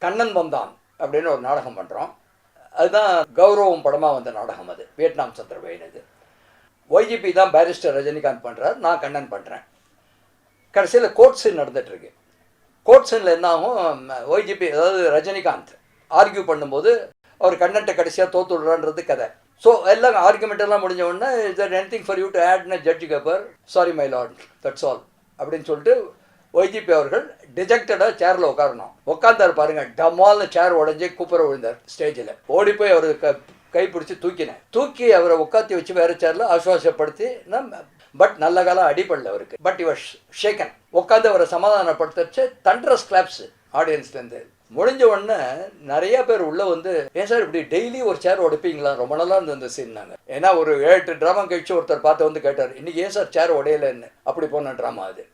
கண்ணன் வந்தான் அப்படின்னு ஒரு நாடகம் பண்ணுறோம். அதுதான் கௌரவம் படமாக வந்த நாடகம். அது வியட்நாம் சந்திரபயன். இது ஒய்ஜிபி தான் பேரிஸ்டர் ரஜினிகாந்த் பண்ணுறார், நான் கண்ணன் பண்ணுறேன். கடைசியில் கோர்ட் சீன் நடந்துகிட்ருக்கு. கோர்ட் சீனில் என்ன ஆகும், ஒய்ஜிபி அதாவது ரஜினிகாந்த் ஆர்கியூ பண்ணும்போது அவர் கண்ணன்ட்ட கடைசியாக தோத்து விடுறான்றது கதை. ஸோ எல்லாம் ஆர்குமெண்ட் எல்லாம் முடிஞ்ச உடனே is there anything for you to ஆட்னு ஜட்ஜு கேப்பர், sorry my lord, that's all அப்படின்னு சொல்லிட்டு ஒய்ஜிபி அவர்கள் டிஜெக்டடாக சேரில் உட்காரணும். உட்காந்தார் பாருங்க, டமால்னு சேர் உடஞ்சி கூப்பிட விழுந்தார் ஸ்டேஜில். ஓடி போய் அவர் கைப்பிடிச்சி தூக்கி அவரை உட்காத்தி வச்சு வேறு சேரில் ஆசுவாசப்படுத்தி, பட் நல்ல காலம் அடிப்படல அவருக்கு. பட் இவர் ஷேக்கன். உட்காந்து அவரை சமாதானப்படுத்தச்சு. தண்டரஸ் கிளாப்ஸ் ஆடியன்ஸ்லேருந்து. முடிஞ்ச உடனே நிறைய பேர் உள்ளே வந்து, ஏன் சார் இப்படி டெய்லி ஒரு சேர் உடைப்பீங்களா, ரொம்ப நல்லா இருந்தது இந்த சீன். நாங்கள் ஏன்னா ஒரு 7 ட்ராமா கழிச்சு ஒருத்தர் பார்த்து வந்து கேட்டார், இன்றைக்கி ஏன் சார் சேர் உடையலைன்னு. அப்படி போன ட்ராமா அது.